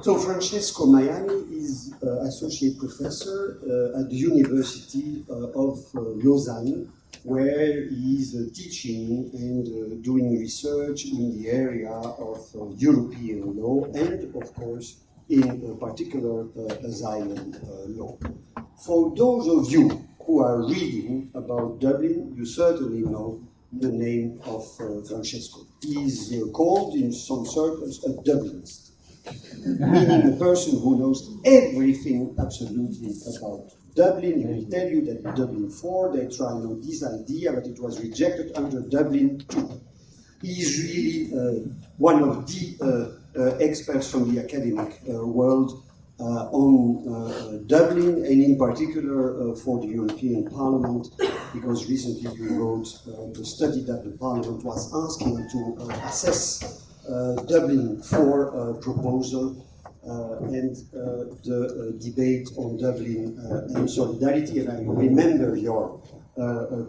So Francesco Maiani is associate professor at the University of Lausanne, where he is teaching and doing research in the area of European law and, of course, in particular asylum law. For those of you who are reading about Dublin, you certainly know the name of Francesco. He is called in some circles a Dublinist, meaning a person who knows everything absolutely about Dublin. He will tell you that in Dublin 4 they tried on this idea, but it was rejected under Dublin 2. He is really one of the experts from the academic world on Dublin, and in particular for the European Parliament, because recently he wrote the study that the Parliament was asking to assess Dublin 4 proposal and the debate on Dublin and solidarity. And I remember your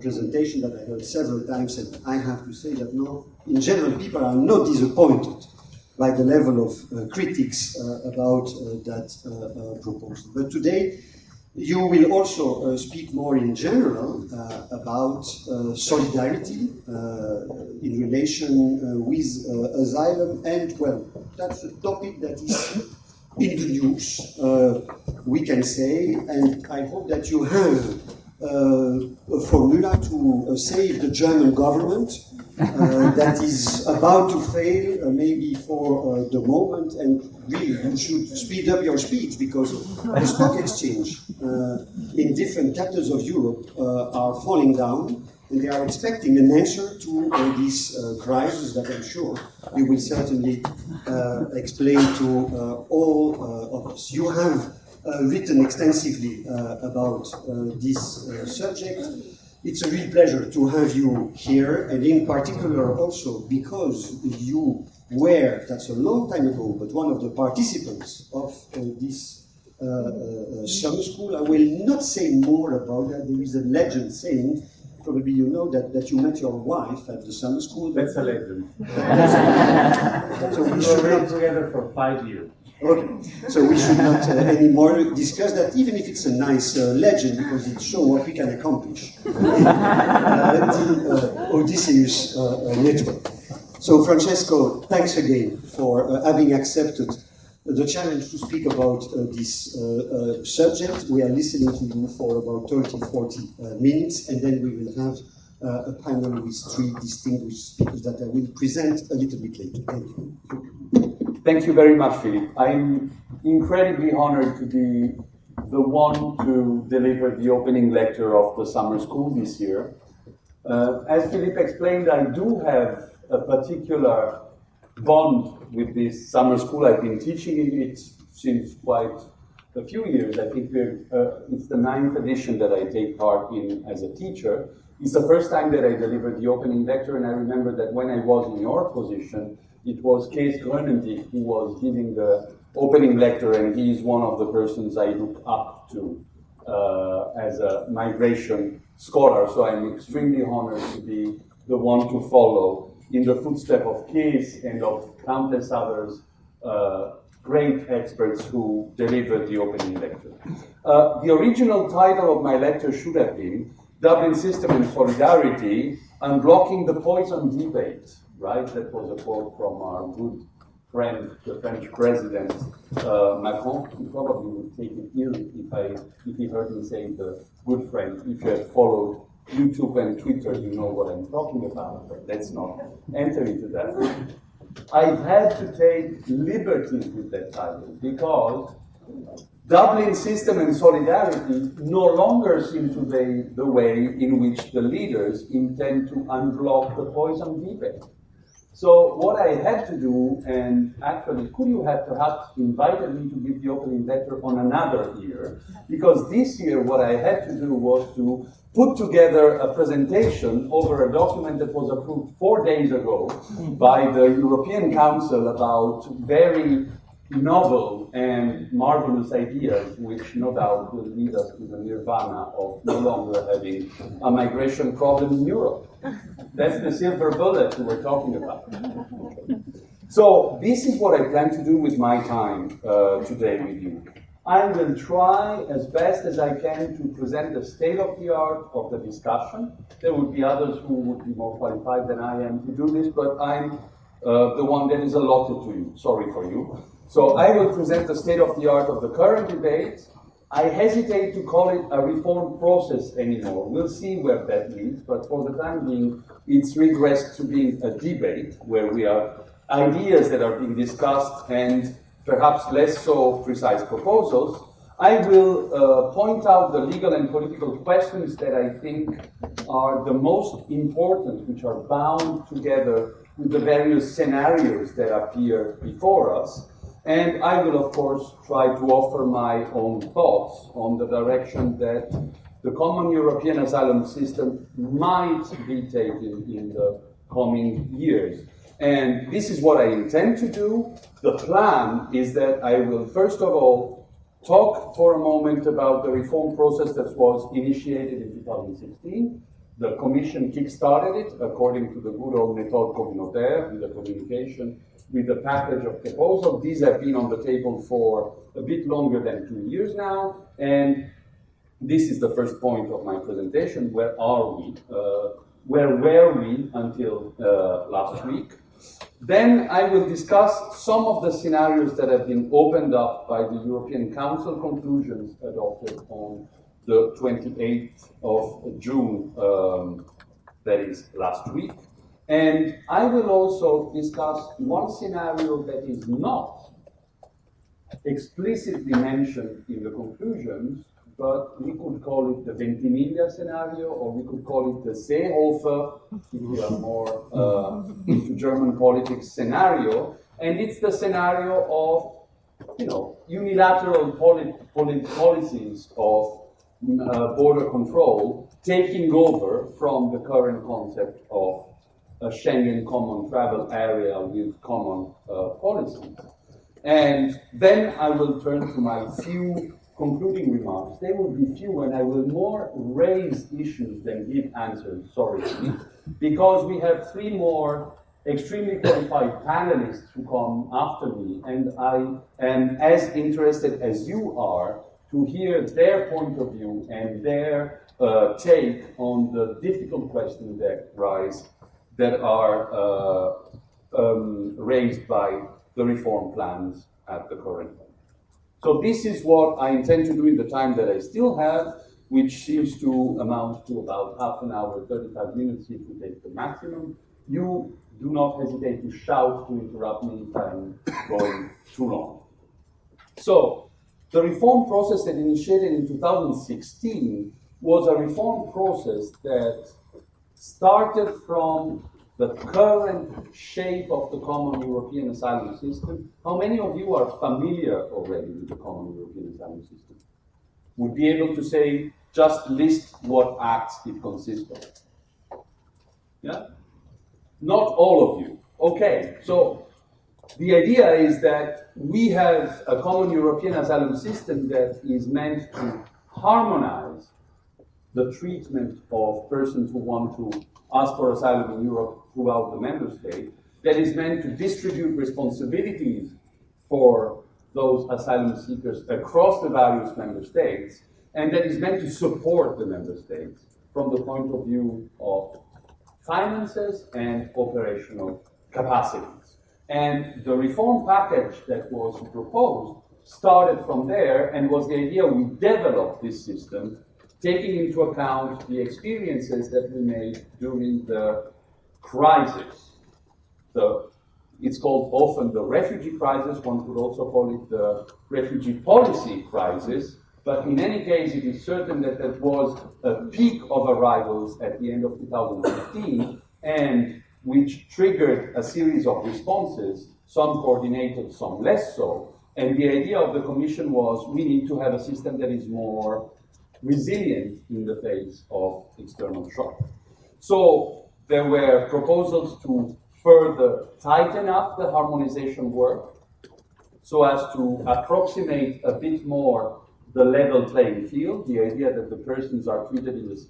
presentation that I heard several times, and I have to say that no, in general, people are not disappointed by the level of critics about that proposal. But today, you will also speak more in general about solidarity in relation with asylum, and well, that's a topic that is in the news, we can say, and I hope that you have a formula to save the German government that is about to fail, maybe for the moment, and really you should speed up your speech, because the stock exchange in different capitals of Europe are falling down, and they are expecting an answer to this crisis that I'm sure you will certainly explain to all of us. You have written extensively about this subject. It's a real pleasure to have you here, and in particular also because you were, that's a long time ago, but one of the participants of this summer school. I will not say more about that. There is a legend saying, probably you know, that you met your wife at the summer school. That's a legend. So we should be together for 5 years. Okay, so we should not anymore discuss that, even if it's a nice legend, because it shows what we can accomplish in the Odysseus network. So Francesco, thanks again for having accepted the challenge to speak about this subject. We are listening to you for about 30-40 minutes, and then we will have a panel with 3 distinguished speakers that I will present a little bit later. Thank you. Thank you very much, Philippe. I'm incredibly honored to be the one to deliver the opening lecture of the summer school this year. As Philippe explained, I do have a particular bond with this summer school. I've been teaching it since quite a few years. I think it's the 9th edition that I take part in as a teacher. It's the first time that I delivered the opening lecture, and I remember that when I was in your position, it was Kees Groenendijk who was giving the opening lecture, and he is one of the persons I look up to as a migration scholar. So I'm extremely honored to be the one to follow in the footsteps of Kees and of countless others, great experts who delivered the opening lecture. The original title of my lecture should have been Dublin System and Solidarity, Unblocking the Poison Debate, right? That was a quote from our good friend, the French president, Macron. He probably would take it ill if he heard me say the good friend. If you have followed YouTube and Twitter, you know what I'm talking about, but let's not enter into that. I've had to take liberties with that title because Dublin System and Solidarity no longer seem to be the way in which the leaders intend to unblock the poison debate. So what I had to do, and actually could you have perhaps invited me to give the opening lecture on another year, because this year what I had to do was to put together a presentation over a document that was approved 4 days ago by the European Council about very novel and marvelous ideas, which no doubt will lead us to the nirvana of no longer having a migration problem in Europe. That's the silver bullet we were talking about. So this is what I plan to do with my time today with you. I will try as best as I can to present the state of the art of the discussion. There would be others who would be more qualified than I am to do this, but I'm the one that is allotted to you. Sorry for you. So I will present the state of the art of the current debate. I hesitate to call it a reform process anymore. We'll see where that leads, but for the time being, it's regressed to being a debate where we have ideas that are being discussed and perhaps less so precise proposals. I will point out the legal and political questions that I think are the most important, which are bound together with the various scenarios that appear before us. And I will, of course, try to offer my own thoughts on the direction that the common European asylum system might be taking in the coming years. And this is what I intend to do. The plan is that I will, first of all, talk for a moment about the reform process that was initiated in 2016. The Commission kick-started it according to the good old méthode communautaire, with the communication, with the package of proposals. These have been on the table for a bit longer than 2 years now, and this is the first point of my presentation. Where are we? Where were we until last week? Then I will discuss some of the scenarios that have been opened up by the European Council conclusions adopted on the 28th of June, that is last week. And I will also discuss one scenario that is not explicitly mentioned in the conclusions, but we could call it the Ventimiglia scenario, or we could call it the Seehofer, if we are more into German politics scenario. And it's the scenario of, unilateral policies of border control taking over from the current concept of a Schengen common travel area with common policies. And then I will turn to my few concluding remarks. They will be few, and I will more raise issues than give answers, sorry, because we have three more extremely qualified panelists who come after me, and I am as interested as you are to hear their point of view and their take on the difficult questions that are raised by the reform plans at the current moment. So this is what I intend to do in the time that I still have, which seems to amount to about half an hour, 35 minutes if we take the maximum. You do not hesitate to shout to interrupt me if I'm going too long. So the reform process that initiated in 2016 was a reform process that started from the current shape of the common European asylum system. How many of you are familiar already with the common European asylum system? Would be able to say, just list what acts it consists of. Yeah? Not all of you. Okay, so the idea is that we have a common European asylum system that is meant to harmonize the treatment of persons who want to ask for asylum in Europe throughout the member state, that is meant to distribute responsibilities for those asylum seekers across the various member states, and that is meant to support the member states from the point of view of finances and operational capacities. And the reform package that was proposed started from there and was the idea we developed this system taking into account the experiences that we made during the crisis. It's called often the refugee crisis, one could also call it the refugee policy crisis, but in any case it is certain that there was a peak of arrivals at the end of 2015, and which triggered a series of responses, some coordinated, some less so, and the idea of the Commission was we need to have a system that is more resilient in the face of external shock. So there were proposals to further tighten up the harmonization work so as to approximate a bit more the level playing field, the idea that the persons are treated in the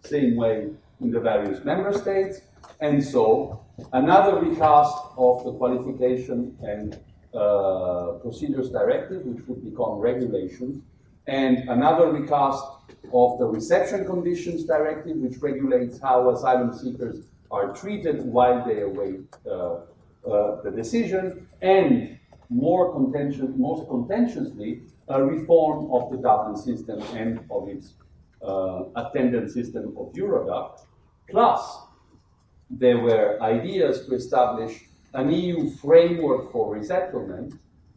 same way in the various member states, and so another recast of the Qualification and Procedures Directive, which would become regulations, and another recast of the Reception Conditions Directive, which regulates how asylum seekers are treated while they await the decision, and most contentiously, a reform of the Dublin system and of its attendant system of Eurodac. Plus, there were ideas to establish an EU framework for resettlement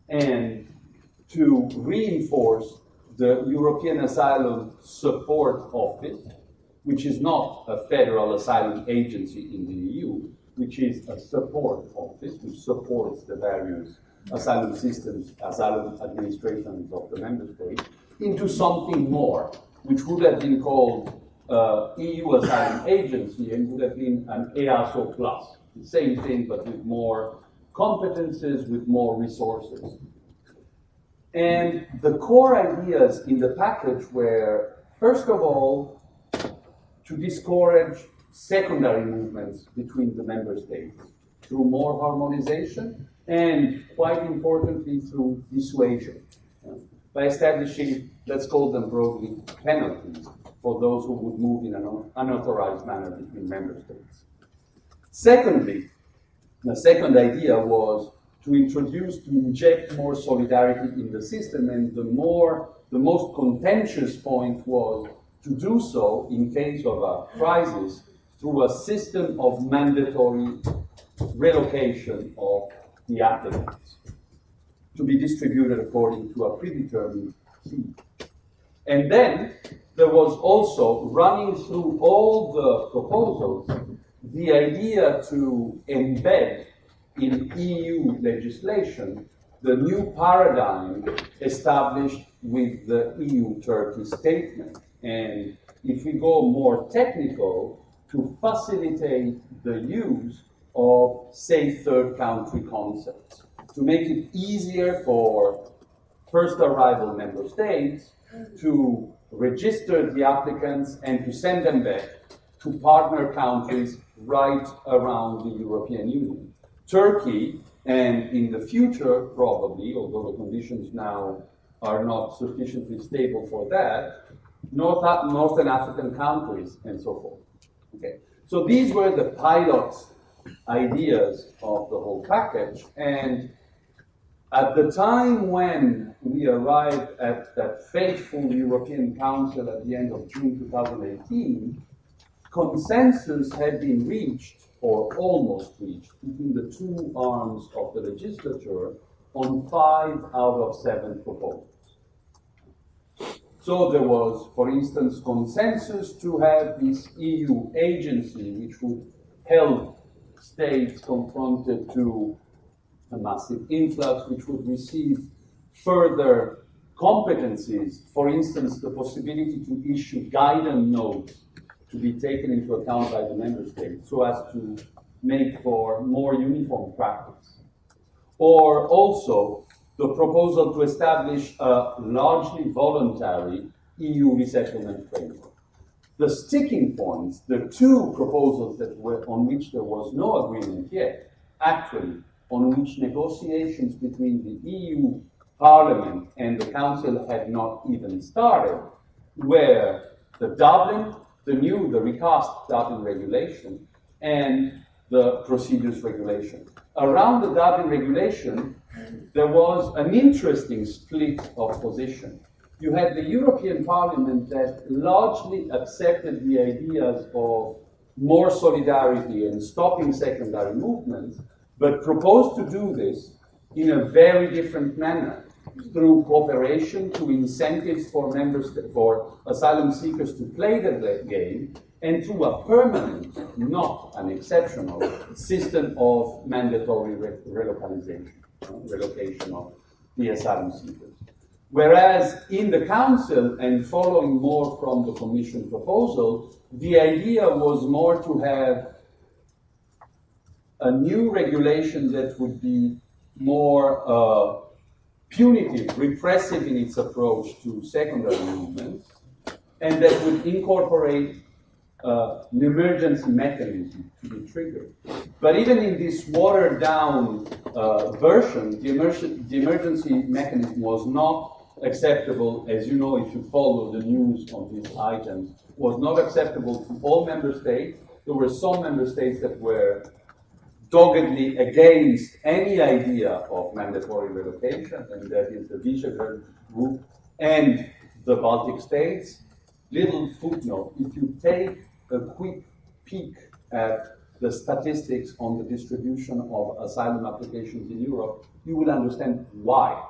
and to reinforce the European Asylum Support Office, which is not a federal asylum agency in the EU, which is a support office which supports the various asylum systems, asylum administrations of the member states, into something more, which would have been called EU Asylum Agency and would have been an EASO plus. The same thing, but with more competences, with more resources. And the core ideas in the package were, first of all, to discourage secondary movements between the member states through more harmonization and, quite importantly, through dissuasion, by establishing, let's call them broadly, penalties for those who would move in an unauthorized manner between member states. Secondly, the second idea was to inject more solidarity in the system, and the most contentious point was to do so in case of a crisis through a system of mandatory relocation of the applicants to be distributed according to a predetermined fee. And then there was also, running through all the proposals, the idea to embed in EU legislation the new paradigm established with the EU-Turkey statement. And if we go more technical, to facilitate the use of safe third country concepts, to make it easier for first arrival member states to register the applicants and to send them back to partner countries right around the European Union. Turkey, and in the future probably, although the conditions now are not sufficiently stable for that, Northern African countries and so forth. Okay. So these were the pilot ideas of the whole package, and at the time when we arrived at that fateful European Council at the end of June 2018, consensus had been reached, or almost reached, between the two arms of the legislature on 5 out of 7 proposals. So there was, for instance, consensus to have this EU agency which would help states confronted to a massive influx, which would receive further competencies, for instance, the possibility to issue guidance notes to be taken into account by the member states so as to make for more uniform practice. Or also the proposal to establish a largely voluntary EU resettlement framework. The sticking points, the two proposals that were on which there was no agreement yet, actually on which negotiations between the EU Parliament and the Council had not even started, were the recast Dublin regulation and the procedures regulation. Around the Dublin regulation, there was an interesting split of position. You had the European Parliament that largely accepted the ideas of more solidarity and stopping secondary movements, but proposed to do this in a very different manner, through cooperation, to incentives for for asylum seekers to play the game, and through a permanent, not an exceptional, system of mandatory relocation of the asylum seekers. Whereas in the Council, and following more from the Commission proposal, the idea was more to have a new regulation that would be more punitive, repressive in its approach to secondary movements, and that would incorporate an emergency mechanism to be triggered. But even in this watered down version, the emergency mechanism was not acceptable, as you know if you follow the news on these items, was not acceptable to all member states. There were some member states that were doggedly against any idea of mandatory relocation, and that is the Visegrad group and the Baltic states. Little footnote, if you take a quick peek at the statistics on the distribution of asylum applications in Europe, you will understand why.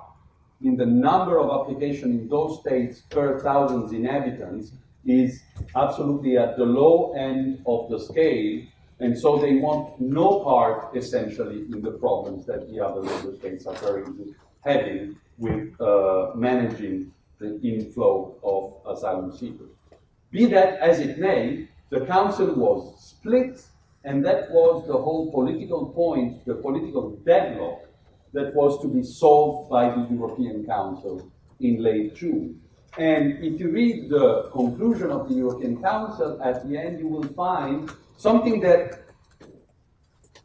In the number of applications in those states per 1,000 inhabitants is absolutely at the low end of the scale, and so they want no part, essentially, in the problems that the other member states are currently having with managing the inflow of asylum seekers. Be that as it may, the Council was split, and that was the whole political point, the political deadlock that was to be solved by the European Council in late June. And if you read the conclusion of the European Council, at the end you will find something that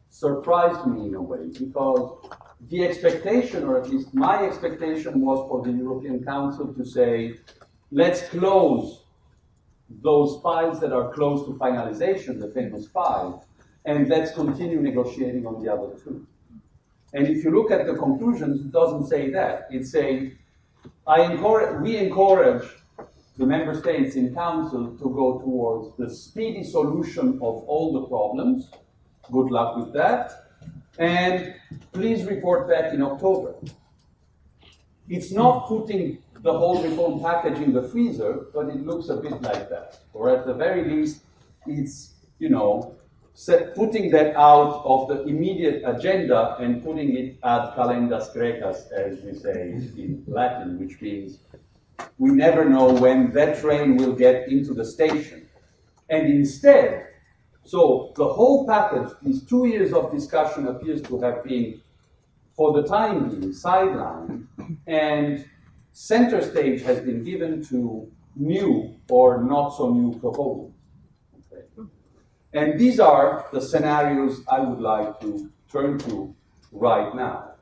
surprised me in a way, because the expectation, or at least my expectation, was for the European Council to say, let's close those files that are close to finalization, the famous 5, and let's continue negotiating on the other 2. And if you look at the conclusions, it doesn't say that. It's saying, we encourage the member states in Council to go towards the speedy solution of all the problems. Good luck with that. And please report back in October. It's not putting the whole reform package in the freezer, but it looks a bit like that. Or at the very least, it's, putting that out of the immediate agenda and putting it ad calendas grecas, as we say in Latin, which means we never know when that train will get into the station. And instead, so the whole package, these 2 years of discussion appears to have been, for the time being, sidelined, and center stage has been given to new or not so new proposals. Okay. And these are the scenarios I would like to turn to right now.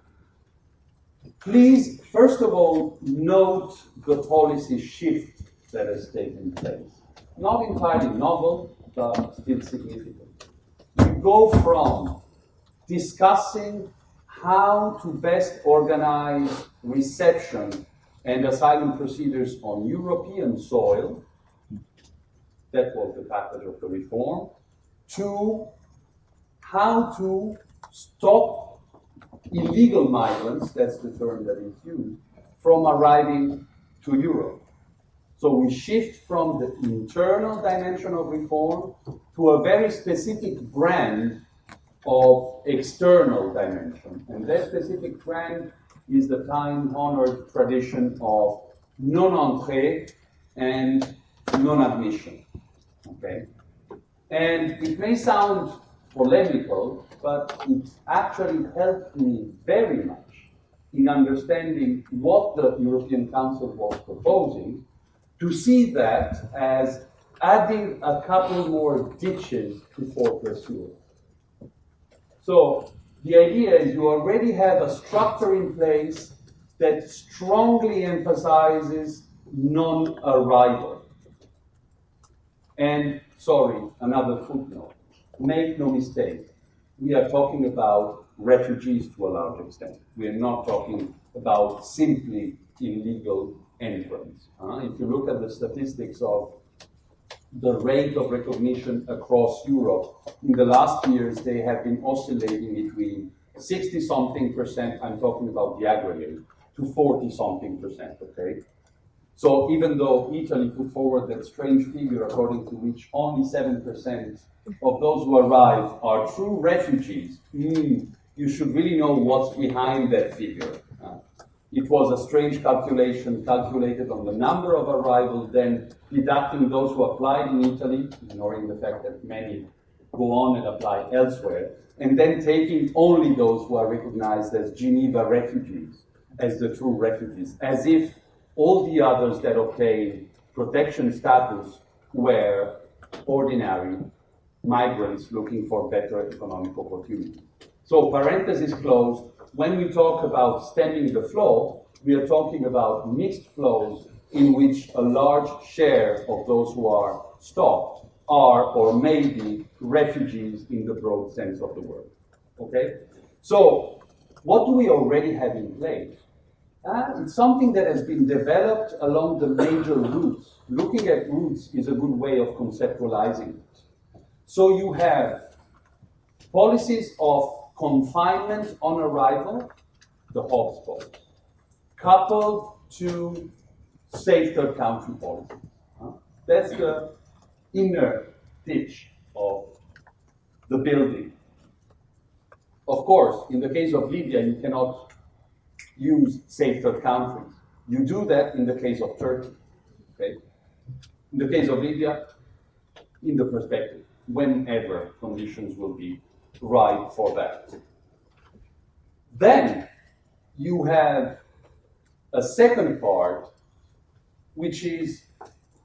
Please, first of all, note the policy shift that has taken place. Not entirely novel, but still significant. We go from discussing how to best organize reception and asylum procedures on European soil, that was the package of the reform, to how to stop illegal migrants, that's the term that is used, from arriving to Europe. So we shift from the internal dimension of reform to a very specific brand of external dimension. And that specific brand is the time-honored tradition of non-entrée and non-admission. Okay? And it may sound polemical, but it actually helped me very much in understanding what the European Council was proposing, to see that as adding a couple more ditches to Fortress Europe. So the idea is you already have a structure in place that strongly emphasizes non-arrival. And, sorry, another footnote. Make no mistake, we are talking about refugees to a large extent. We are not talking about simply illegal entrants. If you look at the statistics of the rate of recognition across Europe, in the last years they have been oscillating between 60-something%, I'm talking about the aggregate, to 40-something%, okay? So even though Italy put forward that strange figure according to which only 7% of those who arrive are true refugees, you should really know what's behind that figure. It was a strange calculation calculated on the number of arrivals, then deducting those who applied in Italy, ignoring the fact that many go on and apply elsewhere, and then taking only those who are recognized as Geneva refugees, as the true refugees, as if all the others that obtain protection status were ordinary migrants looking for better economic opportunity. So parenthesis closed, when we talk about stemming the flow, we are talking about mixed flows in which a large share of those who are stopped are or may be refugees in the broad sense of the word. Okay? So what do we already have in place? It's something that has been developed along the major routes. Looking at routes is a good way of conceptualizing it. So you have policies of confinement on arrival, the hotspots, coupled to safe third country policies. That's the inner ditch of the building. Of course, in the case of Libya, you cannot use safe third countries. You do that in the case of Turkey. Okay? In the case of Libya, in the perspective, whenever conditions will be right for that. Then you have a second part, which is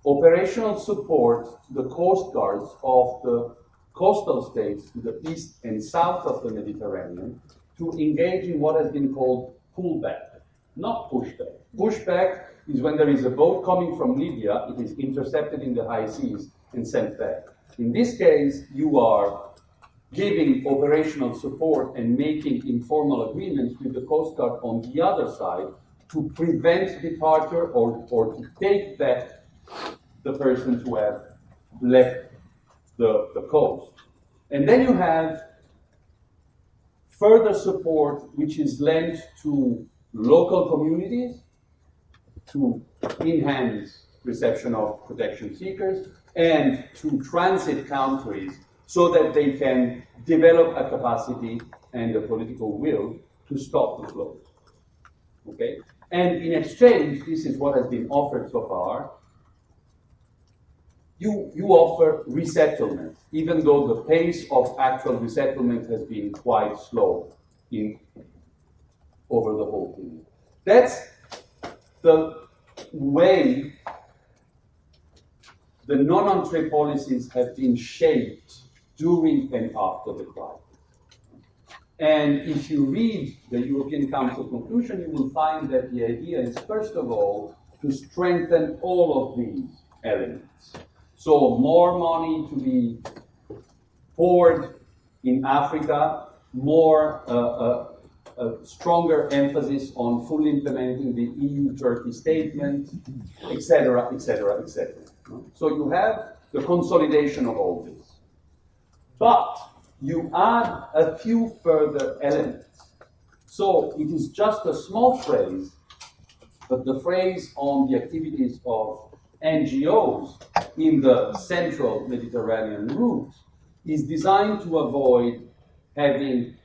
operational support to the coast guards of the coastal states to the east and south of the Mediterranean to engage in what has been called pullback, not pushback. Pushback is when there is a boat coming from Libya, it is intercepted in the high seas and sent back. In this case, you are giving operational support and making informal agreements with the Coast Guard on the other side to prevent departure or to take back the persons who have left the coast. And then you have further support which is lent to local communities to enhance reception of protection seekers and to transit countries so that they can develop a capacity and a political will to stop the flows. Okay? And in exchange, this is what has been offered so far, you offer resettlement, even though the pace of actual resettlement has been quite slow over the whole period. That's the way the non-entree policies have been shaped during and after the crisis. And if you read the European Council conclusion, you will find that the idea is, first of all, to strengthen all of these elements. So more money to be poured in Africa, more a stronger emphasis on fully implementing the EU-Turkey statement, etc., etc., etc. So you have the consolidation of all this. But you add a few further elements. So it is just a small phrase, but the phrase on the activities of NGOs in the central Mediterranean route is designed to avoid having,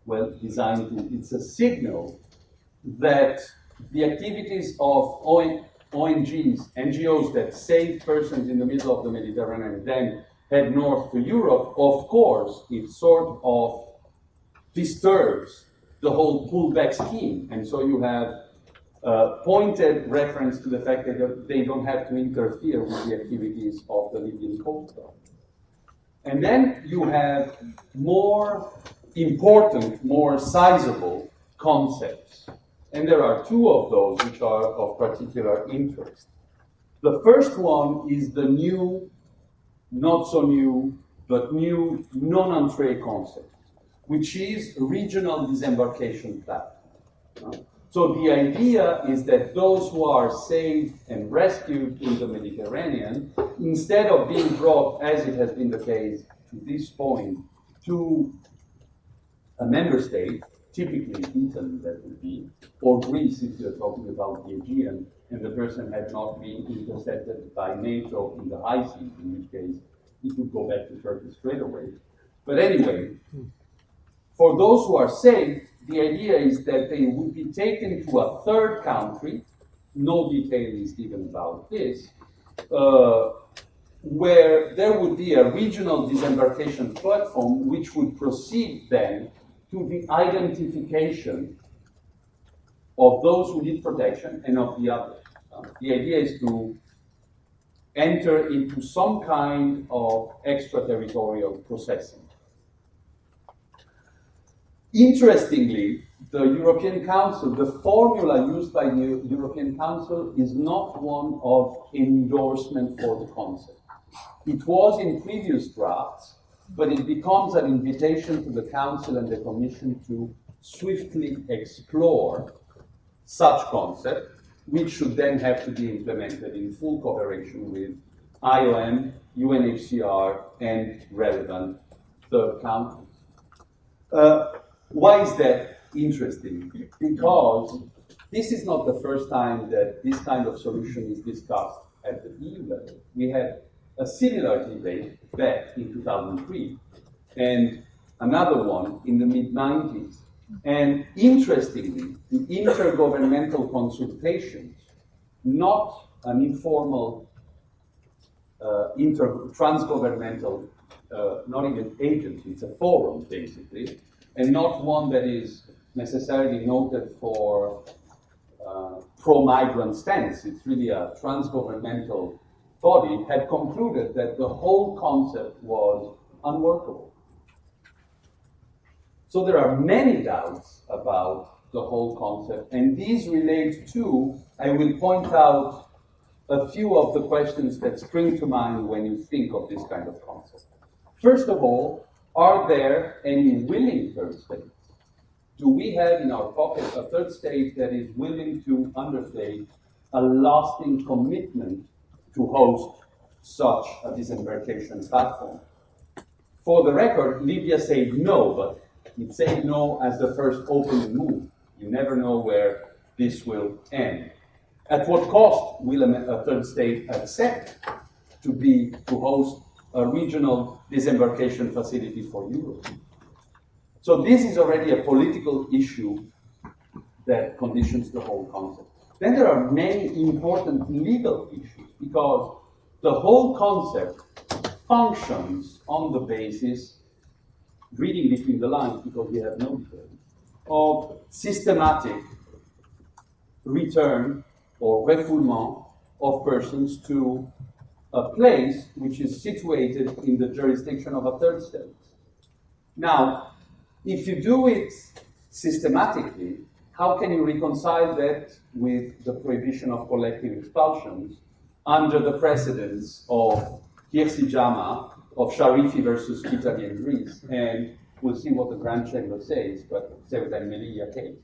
it's a signal that the activities of ONGs, NGOs that save persons in the middle of the Mediterranean, then head north to Europe, of course, it sort of disturbs the whole pullback scheme. And so you have pointed reference to the fact that they don't have to interfere with the activities of the Libyan Coast Guard. And then you have more important, more sizable concepts. And there are two of those which are of particular interest. The first one is the new, not so new, but new non-entree concept, which is regional disembarkation platform. So the idea is that those who are saved and rescued in the Mediterranean, instead of being brought, as it has been the case to this point, to a member state, typically Italy that would be, or Greece if you're talking about the Aegean, and the person had not been intercepted by NATO in the high seas, in which case he could go back to Turkey straight away. But anyway, for those who are saved, the idea is that they would be taken to a third country, no detail is given about this, where there would be a regional disembarkation platform which would proceed then to the identification of those who need protection and of the others. The idea is to enter into some kind of extraterritorial processing. Interestingly, the European Council, the formula used by the European Council is not one of endorsement for the concept. It was in previous drafts, but it becomes an invitation to the Council and the Commission to swiftly explore such concept, which should then have to be implemented in full cooperation with IOM, UNHCR, and relevant third countries. Why is that interesting? Because this is not the first time that this kind of solution is discussed at the EU level. We had a similar debate back in 2003 and another one in the mid-90s. And interestingly, the intergovernmental consultations, not an informal transgovernmental, not even agency, it's a forum basically, and not one that is necessarily noted for pro-migrant stance. It's really a transgovernmental body, had concluded that the whole concept was unworkable. So there are many doubts about the whole concept, and these relate to, I will point out a few of the questions that spring to mind when you think of this kind of concept. First of all, are there any willing third states? Do we have in our pocket a third state that is willing to undertake a lasting commitment to host such a disembarkation platform? For the record, Libya said no, but it said no as the first opening move. You never know where this will end. At what cost will a third state accept to host a regional disembarkation facility for Europe? So this is already a political issue that conditions the whole concept. Then there are many important legal issues, because the whole concept functions on the basis, reading between the lines because we have no details, of systematic return or refoulement of persons to a place which is situated in the jurisdiction of a third state. Now, if you do it systematically, how can you reconcile that with the prohibition of collective expulsions under the precedence of Hirsi Jama, of Sharifi versus Italy and Greece? And we'll see what the Grand Chamber says, but Ceuta and Melilla case.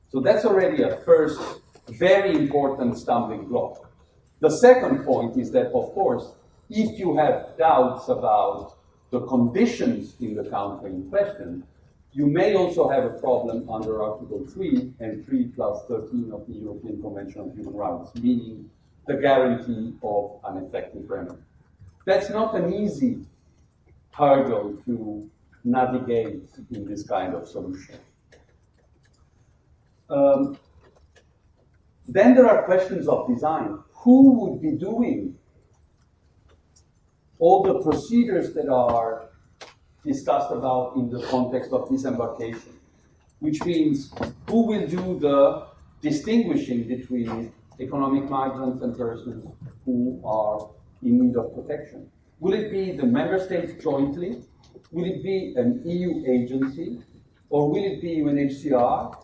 So that's already a first very important stumbling block. The second point is that, of course, if you have doubts about the conditions in the country in question, you may also have a problem under Article 3 and 3 plus 13 of the European Convention on Human Rights, meaning the guarantee of an effective remedy. That's not an easy hurdle to navigate in this kind of solution. Then there are questions of design. Who would be doing all the procedures that are discussed about in the context of disembarkation? Which means, who will do the distinguishing between economic migrants and persons who are in need of protection? Will it be the member states jointly? Will it be an EU agency? Or will it be UNHCR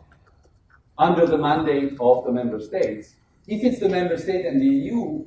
under the mandate of the member states? If it's the member state and the EU,